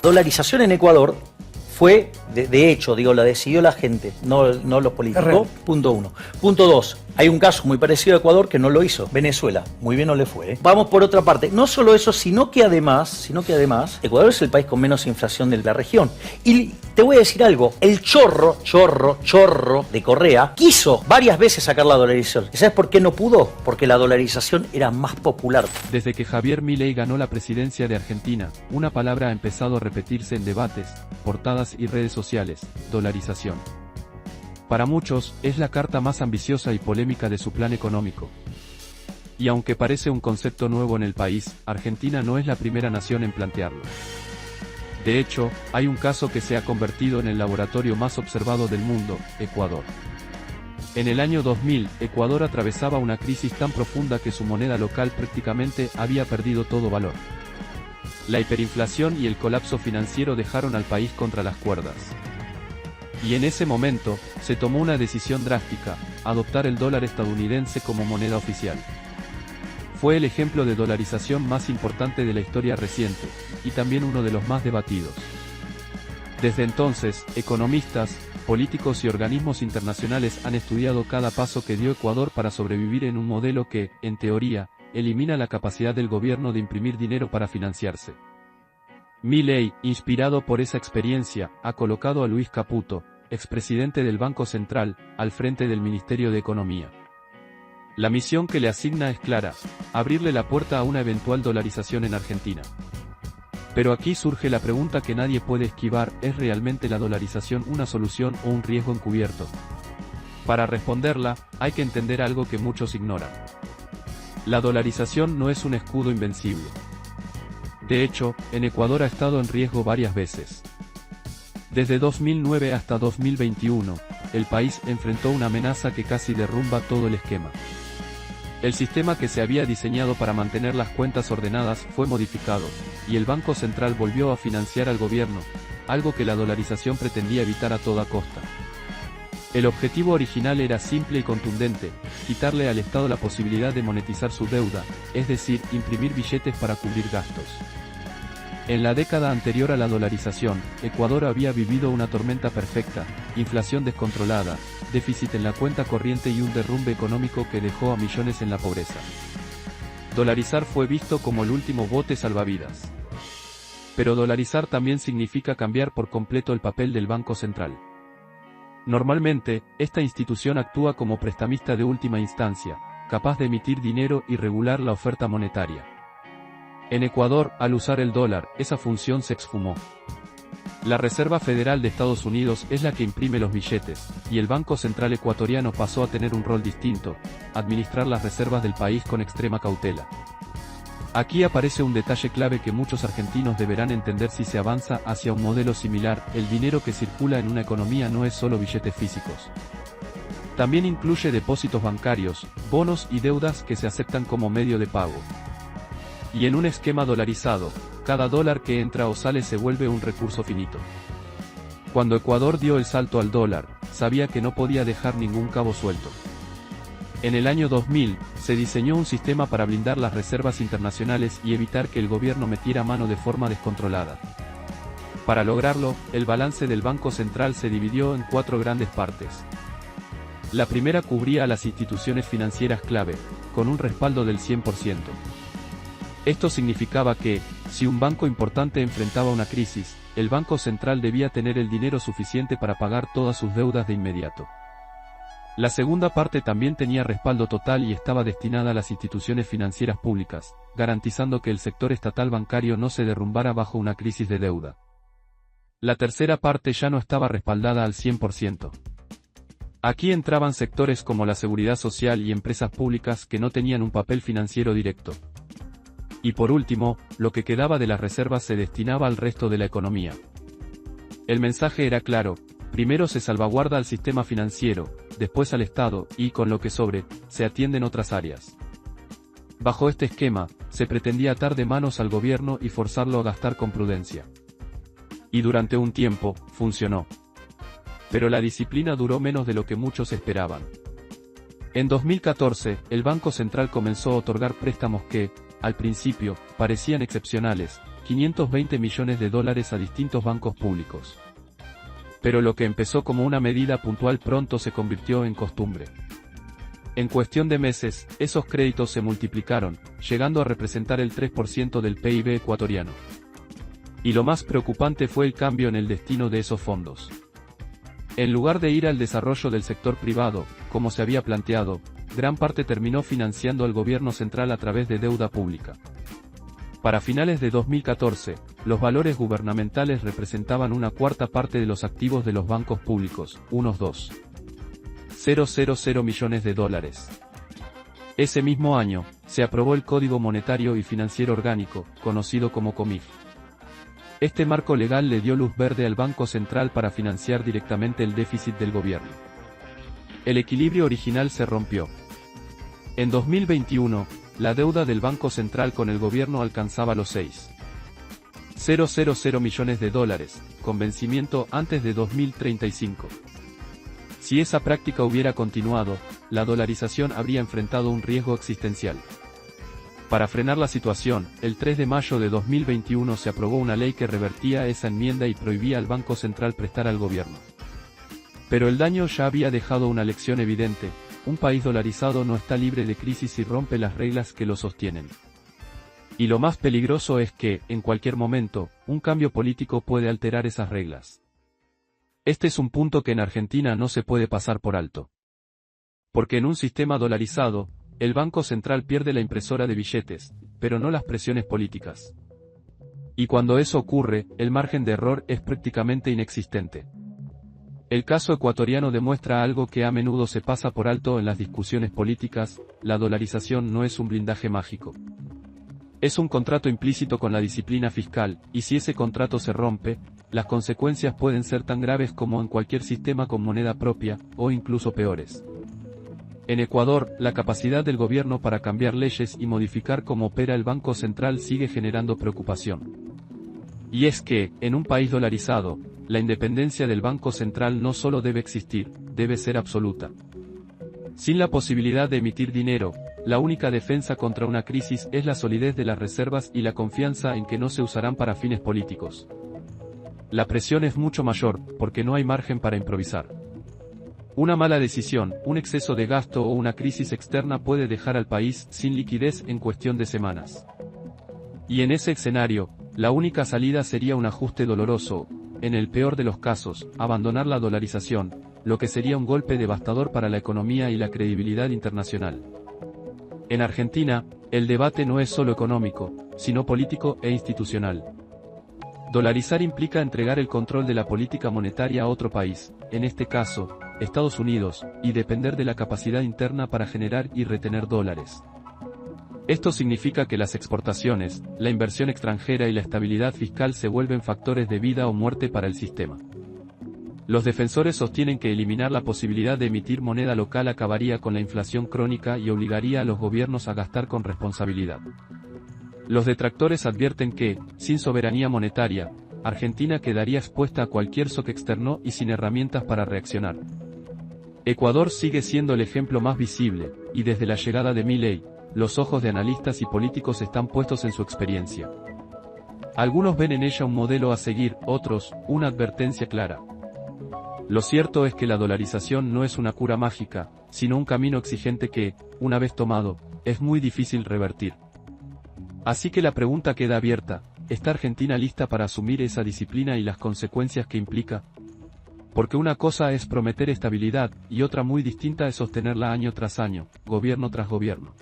dolarización en Ecuador fue, de hecho, digo, la decidió la gente, no los políticos. Punto 1. Punto 2. Hay un caso muy parecido a Ecuador que no lo hizo. Venezuela. Muy bien no le fue. Vamos por otra parte. No solo eso, sino que además, Ecuador es el país con menos inflación de la región. Y te voy a decir algo. El chorro de Correa quiso varias veces sacar la dolarización. ¿Y sabes por qué no pudo? Porque la dolarización era más popular. Desde que Javier Milei ganó la presidencia de Argentina, una palabra ha empezado a repetirse en debates, portadas y redes sociales: dolarización. Para muchos, es la carta más ambiciosa y polémica de su plan económico. Y aunque parece un concepto nuevo en el país, Argentina no es la primera nación en plantearlo. De hecho, hay un caso que se ha convertido en el laboratorio más observado del mundo: Ecuador. En el año 2000, Ecuador atravesaba una crisis tan profunda que su moneda local prácticamente había perdido todo valor. La hiperinflación y el colapso financiero dejaron al país contra las cuerdas. Y en ese momento, se tomó una decisión drástica: adoptar el dólar estadounidense como moneda oficial. Fue el ejemplo de dolarización más importante de la historia reciente, y también uno de los más debatidos. Desde entonces, economistas, políticos y organismos internacionales han estudiado cada paso que dio Ecuador para sobrevivir en un modelo que, en teoría, elimina la capacidad del gobierno de imprimir dinero para financiarse. Milei, inspirado por esa experiencia, ha colocado a Luis Caputo, expresidente del Banco Central, al frente del Ministerio de Economía. La misión que le asigna es clara: abrirle la puerta a una eventual dolarización en Argentina. Pero aquí surge la pregunta que nadie puede esquivar: ¿es realmente la dolarización una solución o un riesgo encubierto? Para responderla, hay que entender algo que muchos ignoran. La dolarización no es un escudo invencible. De hecho, en Ecuador ha estado en riesgo varias veces. Desde 2009 hasta 2021, el país enfrentó una amenaza que casi derrumba todo el esquema. El sistema que se había diseñado para mantener las cuentas ordenadas fue modificado, y el Banco Central volvió a financiar al gobierno, algo que la dolarización pretendía evitar a toda costa. El objetivo original era simple y contundente: quitarle al Estado la posibilidad de monetizar su deuda, es decir, imprimir billetes para cubrir gastos. En la década anterior a la dolarización, Ecuador había vivido una tormenta perfecta: inflación descontrolada, déficit en la cuenta corriente y un derrumbe económico que dejó a millones en la pobreza. Dolarizar fue visto como el último bote salvavidas. Pero dolarizar también significa cambiar por completo el papel del Banco Central. Normalmente, esta institución actúa como prestamista de última instancia, capaz de emitir dinero y regular la oferta monetaria. En Ecuador, al usar el dólar, esa función se esfumó. La Reserva Federal de Estados Unidos es la que imprime los billetes, y el Banco Central ecuatoriano pasó a tener un rol distinto: administrar las reservas del país con extrema cautela. Aquí aparece un detalle clave que muchos argentinos deberán entender si se avanza hacia un modelo similar: el dinero que circula en una economía no es solo billetes físicos. También incluye depósitos bancarios, bonos y deudas que se aceptan como medio de pago. Y en un esquema dolarizado, cada dólar que entra o sale se vuelve un recurso finito. Cuando Ecuador dio el salto al dólar, sabía que no podía dejar ningún cabo suelto. En el año 2000, se diseñó un sistema para blindar las reservas internacionales y evitar que el gobierno metiera mano de forma descontrolada. Para lograrlo, el balance del Banco Central se dividió en 4 grandes partes. La primera cubría a las instituciones financieras clave, con un respaldo del 100%. Esto significaba que, si un banco importante enfrentaba una crisis, el Banco Central debía tener el dinero suficiente para pagar todas sus deudas de inmediato. La segunda parte también tenía respaldo total y estaba destinada a las instituciones financieras públicas, garantizando que el sector estatal bancario no se derrumbara bajo una crisis de deuda. La tercera parte ya no estaba respaldada al 100%. Aquí entraban sectores como la seguridad social y empresas públicas que no tenían un papel financiero directo. Y por último, lo que quedaba de las reservas se destinaba al resto de la economía. El mensaje era claro: primero se salvaguarda al sistema financiero, después al Estado, y con lo que sobre, se atienden otras áreas. Bajo este esquema, se pretendía atar de manos al gobierno y forzarlo a gastar con prudencia. Y durante un tiempo, funcionó. Pero la disciplina duró menos de lo que muchos esperaban. En 2014, el Banco Central comenzó a otorgar préstamos que, al principio, parecían excepcionales, $520 millones a distintos bancos públicos. Pero lo que empezó como una medida puntual pronto se convirtió en costumbre. En cuestión de meses, esos créditos se multiplicaron, llegando a representar el 3% del PIB ecuatoriano. Y lo más preocupante fue el cambio en el destino de esos fondos. En lugar de ir al desarrollo del sector privado, como se había planteado, gran parte terminó financiando al gobierno central a través de deuda pública. Para finales de 2014, los valores gubernamentales representaban una cuarta parte de los activos de los bancos públicos, unos $2.000 millones. Ese mismo año, se aprobó el Código Monetario y Financiero Orgánico, conocido como COMIF. Este marco legal le dio luz verde al Banco Central para financiar directamente el déficit del gobierno. El equilibrio original se rompió. En 2021, la deuda del Banco Central con el gobierno alcanzaba los $6.000 millones, con vencimiento antes de 2035. Si esa práctica hubiera continuado, la dolarización habría enfrentado un riesgo existencial. Para frenar la situación, el 3 de mayo de 2021 se aprobó una ley que revertía esa enmienda y prohibía al Banco Central prestar al gobierno. Pero el daño ya había dejado una lección evidente: un país dolarizado no está libre de crisis y rompe las reglas que lo sostienen. Y lo más peligroso es que, en cualquier momento, un cambio político puede alterar esas reglas. Este es un punto que en Argentina no se puede pasar por alto. Porque en un sistema dolarizado, el Banco Central pierde la impresora de billetes, pero no las presiones políticas. Y cuando eso ocurre, el margen de error es prácticamente inexistente. El caso ecuatoriano demuestra algo que a menudo se pasa por alto en las discusiones políticas: la dolarización no es un blindaje mágico. Es un contrato implícito con la disciplina fiscal, y si ese contrato se rompe, las consecuencias pueden ser tan graves como en cualquier sistema con moneda propia, o incluso peores. En Ecuador, la capacidad del gobierno para cambiar leyes y modificar cómo opera el Banco Central sigue generando preocupación. Y es que, en un país dolarizado, la independencia del Banco Central no solo debe existir, debe ser absoluta. Sin la posibilidad de emitir dinero, la única defensa contra una crisis es la solidez de las reservas y la confianza en que no se usarán para fines políticos. La presión es mucho mayor, porque no hay margen para improvisar. Una mala decisión, un exceso de gasto o una crisis externa puede dejar al país sin liquidez en cuestión de semanas. Y en ese escenario, la única salida sería un ajuste doloroso, en el peor de los casos, abandonar la dolarización, lo que sería un golpe devastador para la economía y la credibilidad internacional. En Argentina, el debate no es solo económico, sino político e institucional. Dolarizar implica entregar el control de la política monetaria a otro país, en este caso, Estados Unidos, y depender de la capacidad interna para generar y retener dólares. Esto significa que las exportaciones, la inversión extranjera y la estabilidad fiscal se vuelven factores de vida o muerte para el sistema. Los defensores sostienen que eliminar la posibilidad de emitir moneda local acabaría con la inflación crónica y obligaría a los gobiernos a gastar con responsabilidad. Los detractores advierten que, sin soberanía monetaria, Argentina quedaría expuesta a cualquier shock externo y sin herramientas para reaccionar. Ecuador sigue siendo el ejemplo más visible, y desde la llegada de Milei, los ojos de analistas y políticos están puestos en su experiencia. Algunos ven en ella un modelo a seguir, otros, una advertencia clara. Lo cierto es que la dolarización no es una cura mágica, sino un camino exigente que, una vez tomado, es muy difícil revertir. Así que la pregunta queda abierta: ¿está Argentina lista para asumir esa disciplina y las consecuencias que implica? Porque una cosa es prometer estabilidad, y otra muy distinta es sostenerla año tras año, gobierno tras gobierno.